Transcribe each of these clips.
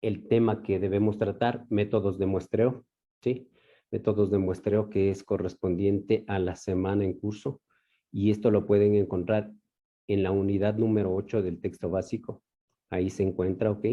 el tema que debemos tratar, métodos de muestreo, ¿sí? Métodos de muestreo que es correspondiente a la semana en curso, y esto lo pueden encontrar en la unidad número 8 del texto básico. Ahí se encuentra, ¿ok?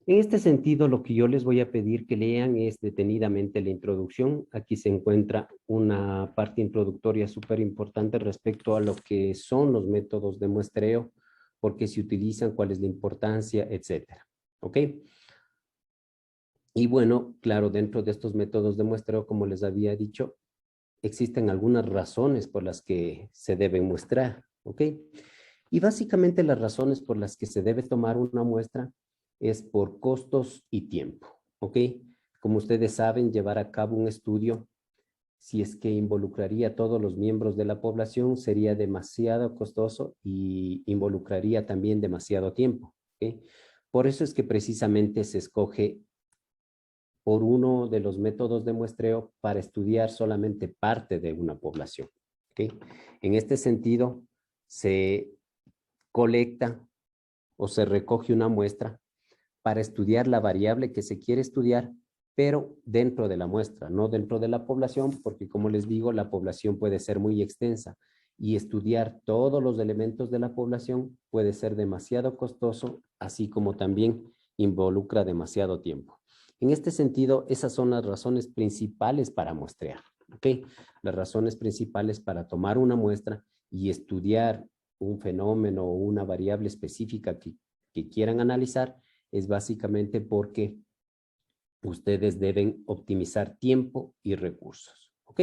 En este sentido, lo que yo les voy a pedir que lean es detenidamente la introducción. Aquí se encuentra una parte introductoria súper importante respecto a lo que son los métodos de muestreo, por qué se utilizan, cuál es la importancia, etcétera. ¿Ok? Y bueno, claro, dentro de estos métodos de muestreo, como les había dicho, existen algunas razones por las que se deben muestrar. ¿Ok? Y básicamente las razones por las que se debe tomar una muestra es por costos y tiempo, ¿ok? Como ustedes saben, llevar a cabo un estudio, si es que involucraría a todos los miembros de la población, sería demasiado costoso y involucraría también demasiado tiempo, ¿ok? Por eso es que precisamente se escoge por uno de los métodos de muestreo para estudiar solamente parte de una población, ¿ok? En este sentido, se colecta o se recoge una muestra para estudiar la variable que se quiere estudiar, pero dentro de la muestra, no dentro de la población, porque como les digo, la población puede ser muy extensa y estudiar todos los elementos de la población puede ser demasiado costoso, así como también involucra demasiado tiempo. En este sentido, esas son las razones principales para muestrear, ¿ok? Las razones principales para tomar una muestra y estudiar un fenómeno o una variable específica que quieran analizar es básicamente porque ustedes deben optimizar tiempo y recursos. ¿Ok?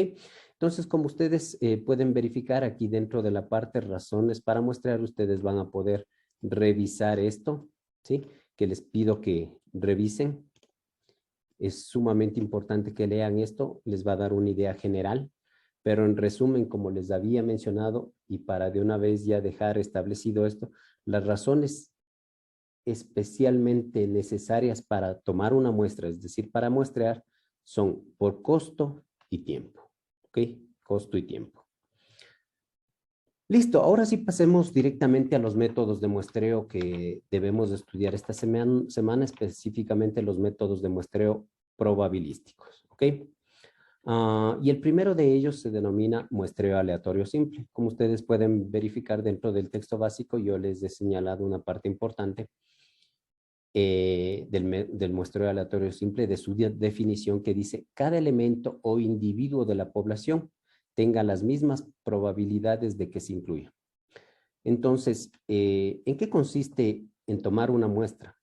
Entonces, como ustedes pueden verificar aquí dentro de la parte razones para muestrear, ustedes van a poder revisar esto, ¿sí? Que les pido que revisen. Es sumamente importante que lean esto, les va a dar una idea general, pero en resumen, como les había mencionado, y para de una vez ya dejar establecido esto, las razones especialmente necesarias para tomar una muestra, es decir, para muestrear, son por costo y tiempo. ¿Ok? Costo y tiempo. Listo, ahora sí pasemos directamente a los métodos de muestreo que debemos estudiar esta semana, específicamente los métodos de muestreo probabilísticos. ¿Ok? Y el primero de ellos se denomina muestreo aleatorio simple. Como ustedes pueden verificar dentro del texto básico, yo les he señalado una parte importante del muestreo aleatorio simple, de su definición, que dice: cada elemento o individuo de la población tenga las mismas probabilidades de que se incluya. Entonces, ¿en qué consiste en tomar una muestra?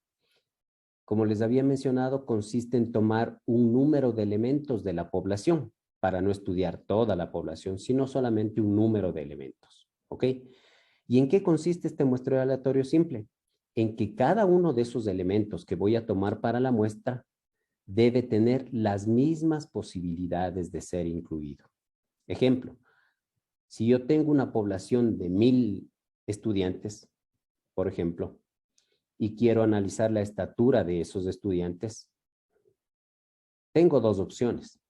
Como les había mencionado, consiste en tomar un número de elementos de la población para no estudiar toda la población, sino solamente un número de elementos. ¿Ok? ¿Y en qué consiste este muestreo aleatorio simple? En que cada uno de esos elementos que voy a tomar para la muestra debe tener las mismas posibilidades de ser incluido. Ejemplo, si yo tengo una población de 1000 estudiantes, por ejemplo, y quiero analizar la estatura de esos estudiantes, tengo dos opciones.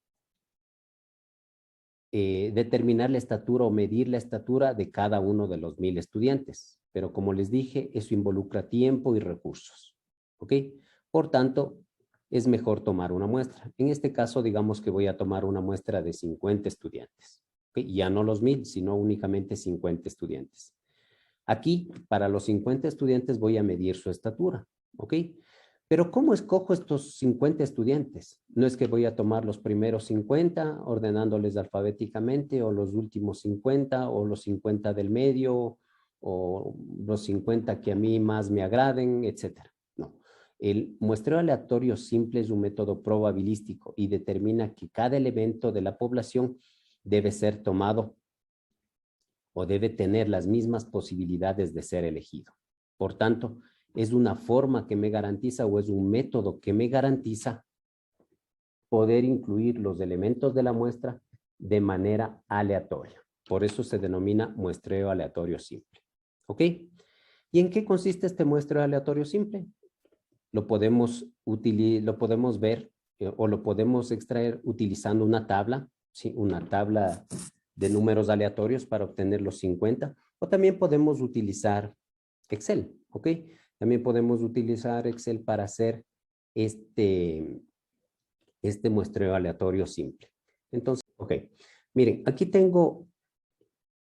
Determinar la estatura o medir la estatura de cada uno de los 1000 estudiantes. Pero como les dije, eso involucra tiempo y recursos. ¿Ok? Por tanto, es mejor tomar una muestra. En este caso, digamos que voy a tomar una muestra de 50 estudiantes. ¿Ok? Ya no los 1000, sino únicamente 50 estudiantes. Aquí, para los 50 estudiantes, voy a medir su estatura. ¿Ok? Pero ¿cómo escojo estos 50 estudiantes? No es que voy a tomar los primeros 50 ordenándoles alfabéticamente, o los últimos 50, o los 50 del medio, o los 50 que a mí más me agraden, etcétera. No. El muestreo aleatorio simple es un método probabilístico y determina que cada elemento de la población debe ser tomado o debe tener las mismas posibilidades de ser elegido. Por tanto, es una forma que me garantiza, o es un método que me garantiza poder incluir los elementos de la muestra de manera aleatoria. Por eso se denomina muestreo aleatorio simple. ¿Ok? ¿Y en qué consiste este muestreo aleatorio simple? Lo podemos ver o lo podemos extraer utilizando una tabla, ¿sí? Una tabla de números aleatorios para obtener los 50, o también podemos utilizar Excel, ¿ok? También podemos utilizar Excel para hacer este muestreo aleatorio simple. Entonces, ok, miren, aquí tengo,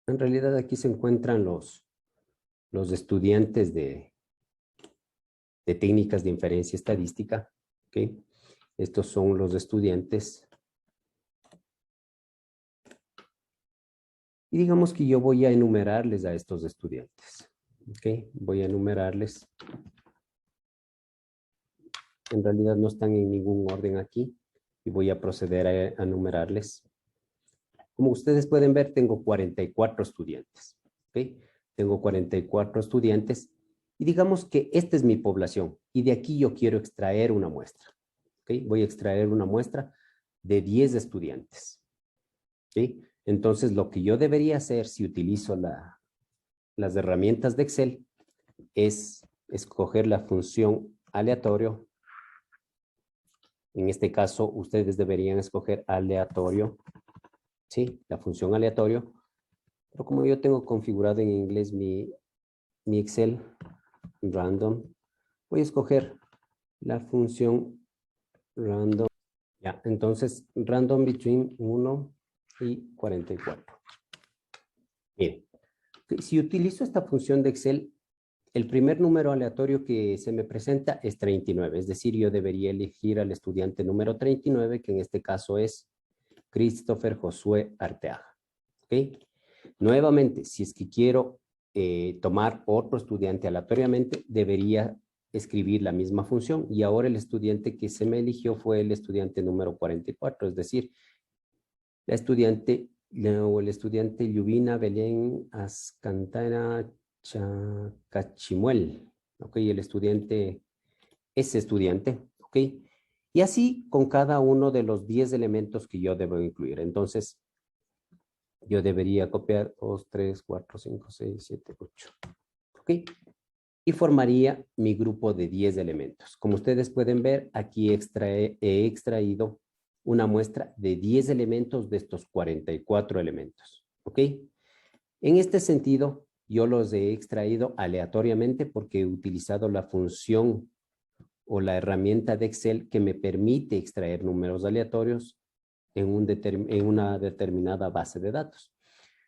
en realidad aquí se encuentran los estudiantes de técnicas de inferencia estadística, ok. Estos son los estudiantes. Y digamos que yo voy a enumerarles a estos estudiantes, ok. Voy a enumerarles. En realidad no están en ningún orden aquí y voy a proceder a enumerarles. Como ustedes pueden ver, tengo 44 estudiantes. ¿Okay? Tengo 44 estudiantes y digamos que esta es mi población y de aquí yo quiero extraer una muestra. ¿Okay? Voy a extraer una muestra de 10 estudiantes. ¿Okay? Entonces, lo que yo debería hacer si utilizo las herramientas de Excel es escoger la función aleatorio. En este caso, ustedes deberían escoger aleatorio, ¿sí? La función aleatorio. Pero como yo tengo configurado en inglés mi Excel random, voy a escoger la función random. Ya, entonces, random between 1 y 44. Bien, si utilizo esta función de Excel, el primer número aleatorio que se me presenta es 39, es decir, yo debería elegir al estudiante número 39, que en este caso es Christopher Josué Arteaga. ¿Ok? Nuevamente, si es que quiero tomar otro estudiante aleatoriamente, debería escribir la misma función y ahora el estudiante que se me eligió fue el estudiante número 44, es decir, la estudiante o el estudiante Lluvina Belén Ascantara Cachimuel, ¿ok? El estudiante, ese estudiante, ¿ok? Y así con cada uno de los 10 elementos que yo debo incluir. Entonces, yo debería copiar 2, 3, 4, 5, 6, 7, 8. ¿Ok? Y formaría mi grupo de 10 elementos. Como ustedes pueden ver, aquí he extraído una muestra de 10 elementos de estos 44 elementos. ¿Ok? En este sentido, yo los he extraído aleatoriamente porque he utilizado la función o la herramienta de Excel que me permite extraer números aleatorios en una determinada base de datos.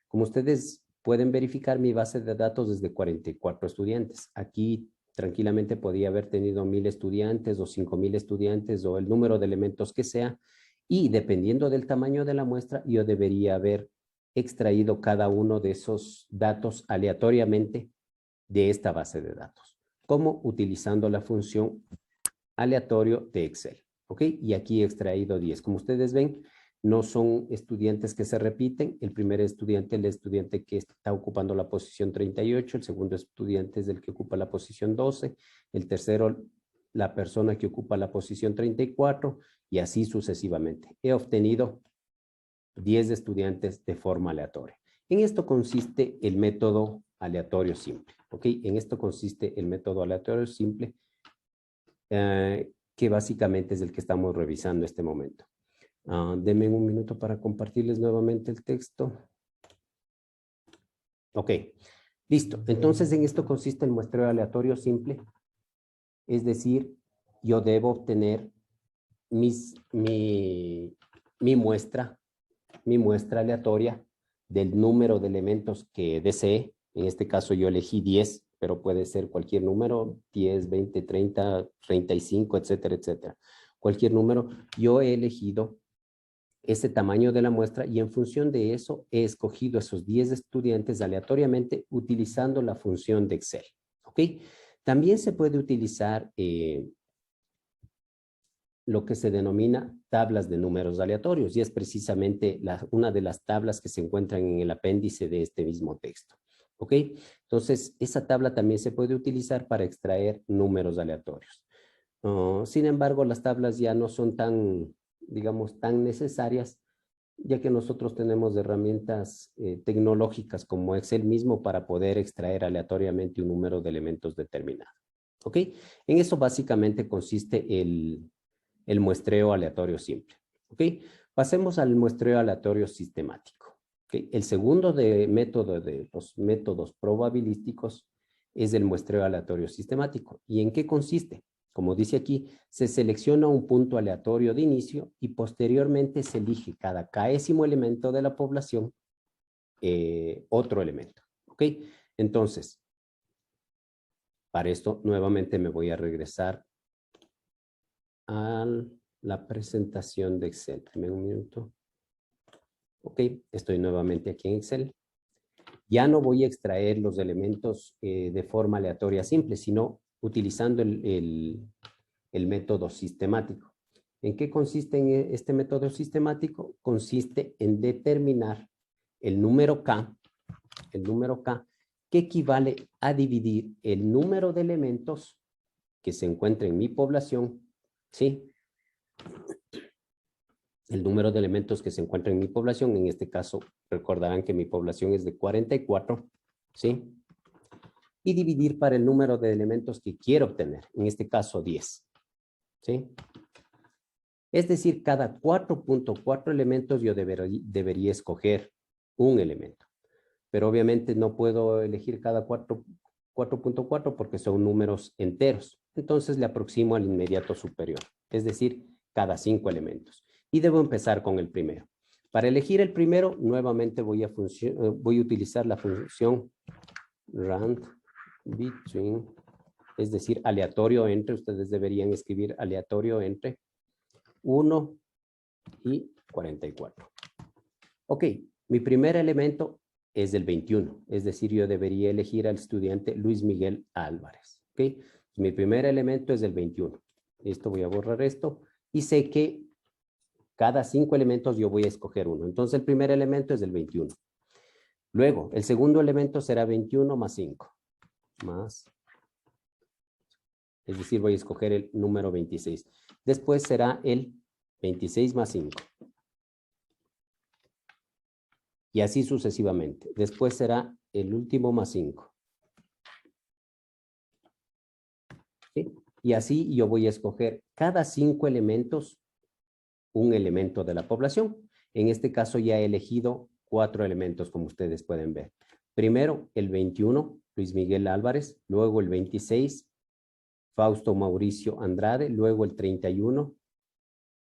Como ustedes pueden verificar, mi base de datos es de 44 estudiantes. Aquí tranquilamente podía haber tenido 1000 estudiantes o 5000 estudiantes o el número de elementos que sea. Y dependiendo del tamaño de la muestra, yo debería haber extraído cada uno de esos datos aleatoriamente de esta base de datos. ¿Cómo? Utilizando la función aleatorio de Excel. ¿Ok? Y aquí he extraído 10. Como ustedes ven, no son estudiantes que se repiten. El primer estudiante, el estudiante que está ocupando la posición 38, el segundo estudiante es el que ocupa la posición 12, el tercero, la persona que ocupa la posición 34 y así sucesivamente. He obtenido 10 estudiantes de forma aleatoria. En esto consiste el método aleatorio simple. ¿Ok? En esto consiste el método aleatorio simple, que básicamente es el que estamos revisando en este momento. Denme un minuto para compartirles nuevamente el texto. Ok, listo. Entonces, en esto consiste el muestreo aleatorio simple. Es decir, yo debo obtener mi muestra aleatoria del número de elementos que desee. En este caso yo elegí 10, pero puede ser cualquier número, 10, 20, 30, 35, etcétera, etcétera. Cualquier número. Yo he elegido ese tamaño de la muestra y en función de eso he escogido esos 10 estudiantes aleatoriamente utilizando la función de Excel. ¿Ok? También se puede utilizar lo que se denomina tablas de números aleatorios y es precisamente una de las tablas que se encuentran en el apéndice de este mismo texto. ¿Ok? Entonces, esa tabla también se puede utilizar para extraer números aleatorios. Sin embargo, las tablas ya no son tan, digamos, tan necesarias, ya que nosotros tenemos herramientas tecnológicas como Excel mismo para poder extraer aleatoriamente un número de elementos determinado. ¿Ok? En eso básicamente consiste el muestreo aleatorio simple. ¿Ok? Pasemos al muestreo aleatorio sistemático. ¿Ok? El segundo método de los métodos probabilísticos es el muestreo aleatorio sistemático. ¿Y en qué consiste? como dice aquí, se selecciona un punto aleatorio de inicio y posteriormente se elige cada késimo elemento de la población otro elemento. ¿Ok? Entonces, para esto nuevamente me voy a regresar a la presentación de Excel. Dame un minuto. Ok, estoy nuevamente aquí en Excel. Ya no voy a extraer los elementos de forma aleatoria simple, sino utilizando el método sistemático. ¿En qué consiste en este método sistemático? Consiste en determinar el número K, que equivale a dividir el número de elementos que se encuentran en mi población, ¿sí? El número de elementos que se encuentran en mi población, en este caso, recordarán que mi población es de 44, ¿sí? Y dividir para el número de elementos que quiero obtener, en este caso 10, ¿sí? Es decir, cada 4.4 elementos yo debería escoger un elemento. Pero obviamente no puedo elegir cada 4.4 porque son números enteros. Entonces le aproximo al inmediato superior, es decir, cada 5 elementos. Y debo empezar con el primero. Para elegir el primero, nuevamente voy a utilizar la función rand between, es decir, aleatorio entre. Ustedes deberían escribir aleatorio entre 1 y 44. Ok, mi primer elemento es del 21, es decir, yo debería elegir al estudiante Luis Miguel Álvarez. Ok, mi primer elemento es del 21. Listo, voy a borrar esto y sé que cada 5 elementos yo voy a escoger uno. Entonces el primer elemento es del 21. Luego, el segundo elemento será 21 más 5. Es decir, voy a escoger el número 26. Después será el 26 más 5. Y así sucesivamente. Después será el último más 5. ¿Sí? Y así yo voy a escoger cada 5 elementos, un elemento de la población. En este caso ya he elegido 4 elementos, como ustedes pueden ver. Primero, el 21, Luis Miguel Álvarez. Luego el 26, Fausto Mauricio Andrade. Luego el 31,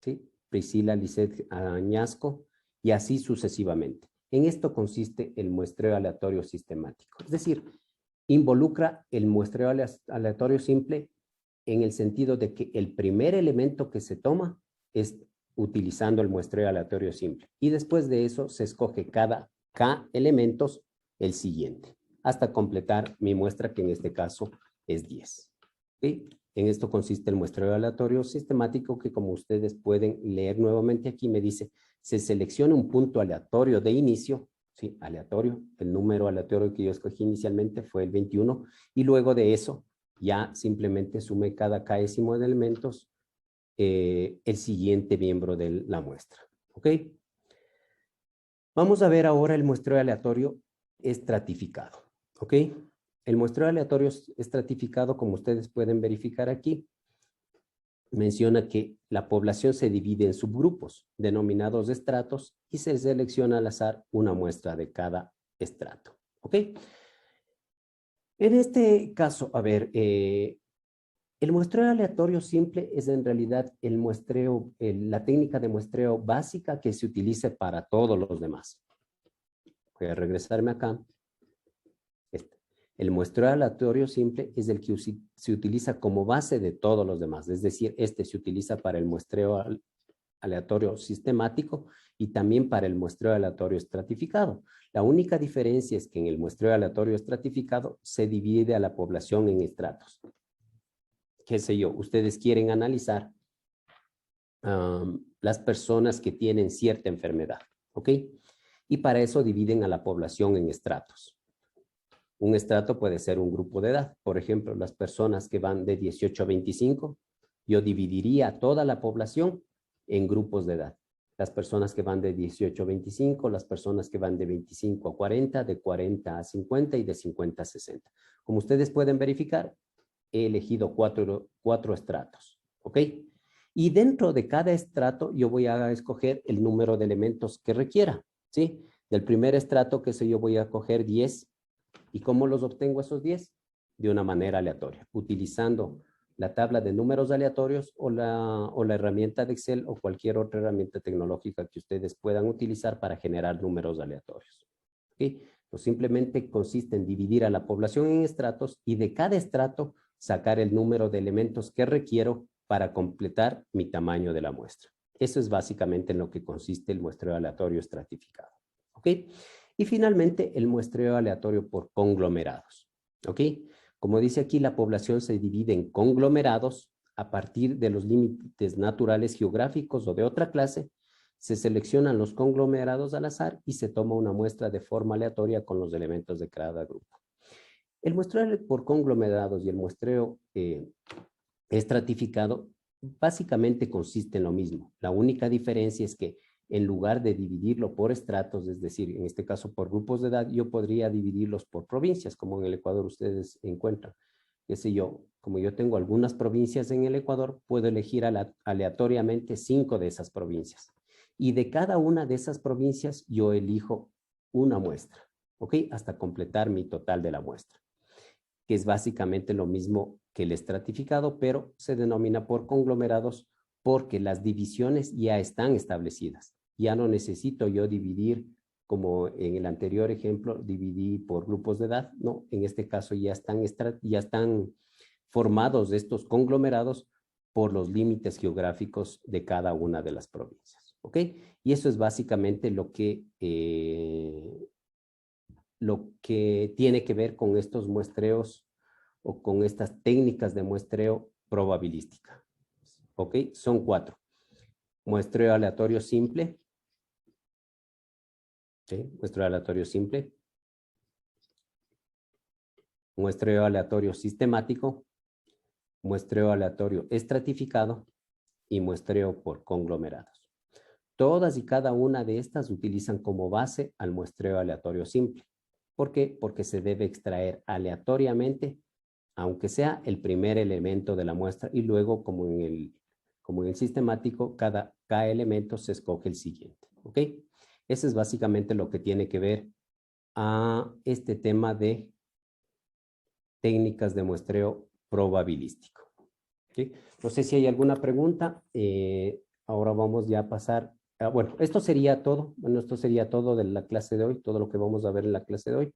¿sí? Priscila Lisset Añasco. Y así sucesivamente. En esto consiste el muestreo aleatorio sistemático. Es decir, involucra el muestreo aleatorio simple en el sentido de que el primer elemento que se toma es utilizando el muestreo aleatorio simple. Y después de eso se escoge cada K elementos el siguiente, hasta completar mi muestra, que en este caso es 10. ¿Sí? En esto consiste el muestreo aleatorio sistemático, que como ustedes pueden leer nuevamente aquí, me dice, se selecciona un punto aleatorio de inicio, ¿sí? Aleatorio, el número aleatorio que yo escogí inicialmente fue el 21, y luego de eso ya simplemente sumé cada késimo de elementos el siguiente miembro de la muestra. ¿Ok? Vamos a ver ahora el muestreo aleatorio estratificado. ¿Ok? El muestreo aleatorio estratificado, como ustedes pueden verificar aquí, menciona que la población se divide en subgrupos denominados estratos y se selecciona al azar una muestra de cada estrato. ¿Ok? En este caso, a ver, el muestreo aleatorio simple es en realidad el muestreo, la técnica de muestreo básica que se utiliza para todos los demás. Voy a regresarme acá. El muestreo aleatorio simple es el que se utiliza como base de todos los demás. Es decir, este se utiliza para el muestreo aleatorio sistemático y también para el muestreo aleatorio estratificado. La única diferencia es que en el muestreo aleatorio estratificado se divide a la población en estratos. Qué sé yo, ustedes quieren analizar las personas que tienen cierta enfermedad, ¿ok? Y para eso dividen a la población en estratos. Un estrato puede ser un grupo de edad. Por ejemplo, las personas que van de 18 a 25, yo dividiría a toda la población en grupos de edad. Las personas que van de 18 a 25, las personas que van de 25 a 40, de 40 a 50 y de 50 a 60. Como ustedes pueden verificar, he elegido cuatro estratos, ¿ok? Y dentro de cada estrato yo voy a escoger el número de elementos que requiera, ¿sí? Del primer estrato, que sé yo, voy a coger 10. ¿Y cómo los obtengo esos 10? De una manera aleatoria, utilizando la tabla de números aleatorios o la herramienta de Excel o cualquier otra herramienta tecnológica que ustedes puedan utilizar para generar números aleatorios. ¿Okay? Pues simplemente consiste en dividir a la población en estratos y de cada estrato sacar el número de elementos que requiero para completar mi tamaño de la muestra. Eso es básicamente en lo que consiste el muestreo aleatorio estratificado. ¿Ok? Y finalmente el muestreo aleatorio por conglomerados. ¿Ok? Como dice aquí, la población se divide en conglomerados a partir de los límites naturales geográficos o de otra clase. Se seleccionan los conglomerados al azar y se toma una muestra de forma aleatoria con los elementos de cada grupo. El muestreo por conglomerados y el muestreo estratificado básicamente consiste en lo mismo. La única diferencia es que en lugar de dividirlo por estratos, es decir, en este caso por grupos de edad, yo podría dividirlos por provincias, como en el Ecuador ustedes encuentran. Qué sé yo, como yo tengo algunas provincias en el Ecuador, puedo elegir aleatoriamente 5 de esas provincias. Y de cada una de esas provincias yo elijo una muestra, ¿ok? Hasta completar mi total de la muestra, que es básicamente lo mismo que el estratificado, pero se denomina por conglomerados porque las divisiones ya están establecidas. Ya no necesito yo dividir, como en el anterior ejemplo, dividí por grupos de edad. No, en este caso ya están formados estos conglomerados por los límites geográficos de cada una de las provincias. ¿Ok? Y eso es básicamente lo que tiene que ver con estos muestreos o con estas técnicas de muestreo probabilística. ¿Ok? Son 4. Muestreo aleatorio simple. ¿Okay? Muestreo aleatorio simple. Muestreo aleatorio sistemático. Muestreo aleatorio estratificado y muestreo por conglomerados. Todas y cada una de estas utilizan como base al muestreo aleatorio simple. ¿Por qué? Porque se debe extraer aleatoriamente, aunque sea el primer elemento de la muestra, y luego, como en el sistemático, cada elemento se escoge el siguiente. ¿Ok? Eso es básicamente lo que tiene que ver a este tema de técnicas de muestreo probabilístico. ¿Okay? No sé si hay alguna pregunta. Ahora vamos ya a pasar. Bueno, esto sería todo. Bueno, esto sería todo de la clase de hoy, todo lo que vamos a ver en la clase de hoy.